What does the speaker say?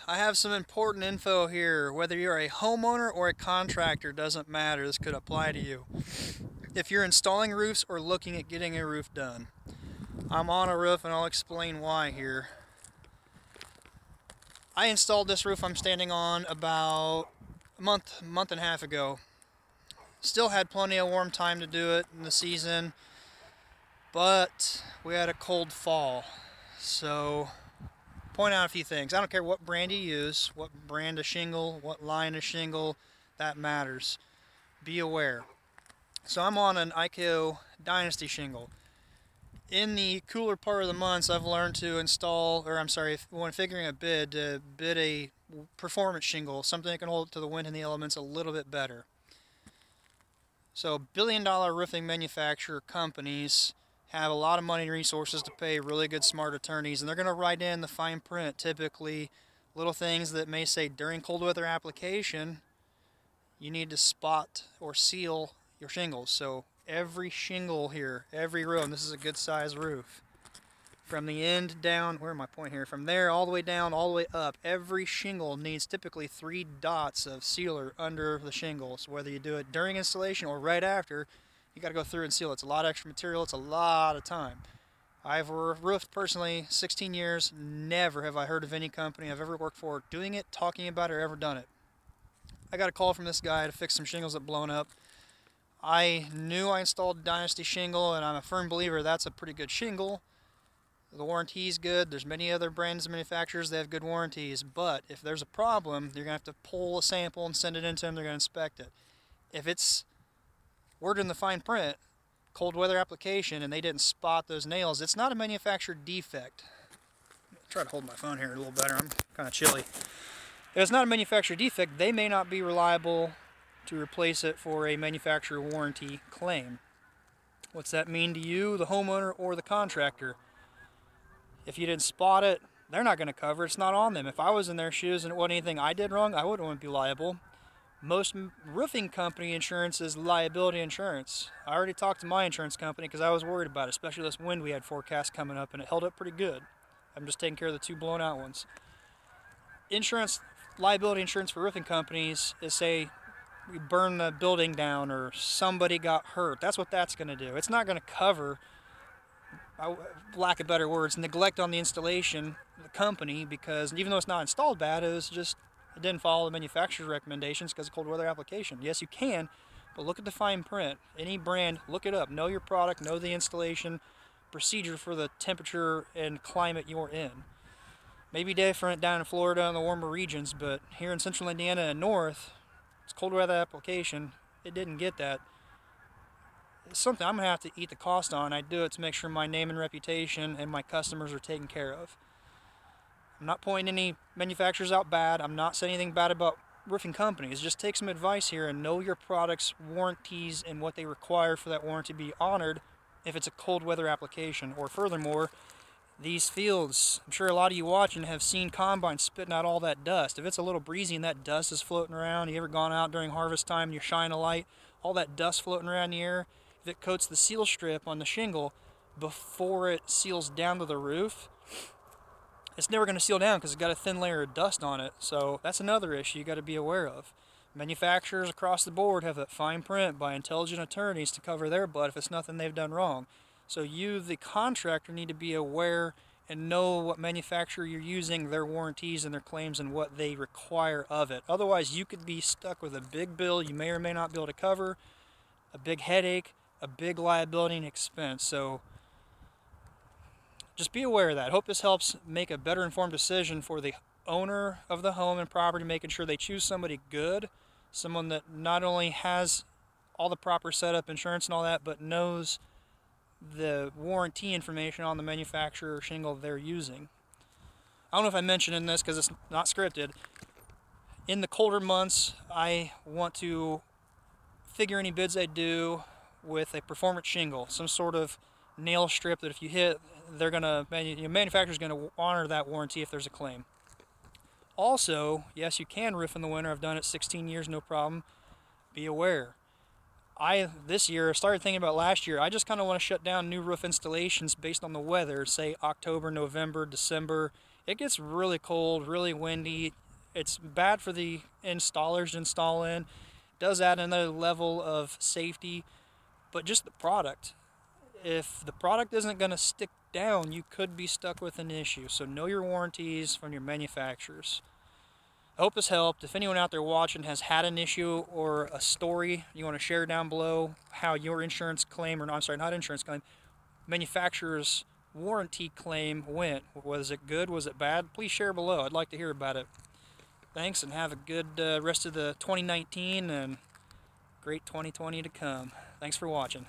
I have some important info here. Whether you're a homeowner or a contractor, doesn't matter. This could apply to you. If you're installing roofs or looking at getting a roof done. I'm on a roof and I'll explain why here. I installed this roof I'm standing on about a month and a half ago. Still had plenty of warm time to do it in the season, but we had a cold fall. So point out a few things. I don't care what brand you use, what brand of shingle, what line of shingle, that matters. Be aware. So I'm on an IKO Dynasty shingle. In the cooler part of the months, I've learned to install, when figuring a bid, to bid a performance shingle, something that can hold to the wind and the elements a little bit better. So billion-dollar roofing manufacturer companies have a lot of money and resources to pay really good smart attorneys, and they're going to write in the fine print, typically little things that may say during cold weather application you need to spot or seal your shingles. So every shingle here, every row, and this is a good size roof, from the end down, where am I pointing here, from there all the way down, all the way up, every shingle needs typically 3 dots of sealer under the shingles. Whether you do it during installation or right after, you got to go through and seal. It's a lot of extra material, it's a lot of time. I've roofed personally 16 years, never have I heard of any company I've ever worked for doing it, talking about it, or ever done it. I got a call from this guy to fix some shingles that blown up. I knew I installed Dynasty shingle, and I'm a firm believer that's a pretty good shingle. The warranty's good. There's many other brands and manufacturers that have good warranties, but if there's a problem, you're going to have to pull a sample and send it in to them. They're going to inspect it. If it's word in the fine print, cold weather application, and they didn't spot those nails, it's not a manufacturer defect. I'll try to hold my phone here a little better. I'm kind of chilly. If it's not a manufacturer defect, they may not be reliable to replace it for a manufacturer warranty claim. What's that mean to you, the homeowner or the contractor? If you didn't spot it, they're not going to cover it. It's not on them. If I was in their shoes and it wasn't anything I did wrong, I wouldn't want to be liable. Most roofing company insurance is liability insurance. I already talked to my insurance company because I was worried about it, especially this wind we had forecast coming up, and it held up pretty good. I'm just taking care of the 2 blown out ones. Insurance, liability insurance for roofing companies is, say, we burn the building down or somebody got hurt. That's what that's going to do. It's not going to cover, lack of better words, neglect on the installation, the company, because even though it's not installed bad, it didn't follow the manufacturer's recommendations because of cold weather application. Yes, you can, but look at the fine print. Any brand, look it up. Know your product, know the installation procedure for the temperature and climate you're in. Maybe different down in Florida and the warmer regions, but here in central Indiana and north, it's cold weather application. It didn't get that. It's something I'm going to have to eat the cost on. I do it to make sure my name and reputation and my customers are taken care of. I'm not pointing any manufacturers out bad. I'm not saying anything bad about roofing companies. Just take some advice here and know your product's warranties and what they require for that warranty to be honored if it's a cold weather application. Or furthermore, these fields, I'm sure a lot of you watching have seen combines spitting out all that dust. If it's a little breezy and that dust is floating around, you ever gone out during harvest time and you shine a light, all that dust floating around the air, if it coats the seal strip on the shingle before it seals down to the roof, it's never going to seal down because it's got a thin layer of dust on it. So that's another issue you got to be aware of. Manufacturers across the board have that fine print by intelligent attorneys to cover their butt if it's nothing they've done wrong. So you, the contractor, need to be aware and know what manufacturer you're using, their warranties and their claims, and what they require of it. Otherwise, you could be stuck with a big bill you may or may not be able to cover, a big headache, a big liability and expense. So just be aware of that. I hope this helps make a better informed decision for the owner of the home and property, making sure they choose somebody good, someone that not only has all the proper setup, insurance and all that, but knows the warranty information on the manufacturer shingle they're using. I don't know if I mentioned in this because it's not scripted. In the colder months, I want to figure any bids I do with a performance shingle, some sort of nail strip that if you hit, they're gonna, your manufacturer's gonna honor that warranty if there's a claim. Also, yes, you can roof in the winter. I've done it 16 years, no problem. Be aware. This year, started thinking about last year, I just kind of want to shut down new roof installations based on the weather, say October, November, December, It gets really cold, really windy. It's bad for the installers to install in. Does add another level of safety, but just the product. If the product isn't going to stick down, you could be stuck with an issue. So know your warranties from your manufacturers. I hope this helped. If anyone out there watching has had an issue or a story you want to share down below, how your insurance claim, or no, I'm sorry, not insurance claim, manufacturer's warranty claim went. Was it good? Was it bad? Please share below. I'd like to hear about it. Thanks, and have a good rest of the 2019 and great 2020 to come. Thanks for watching.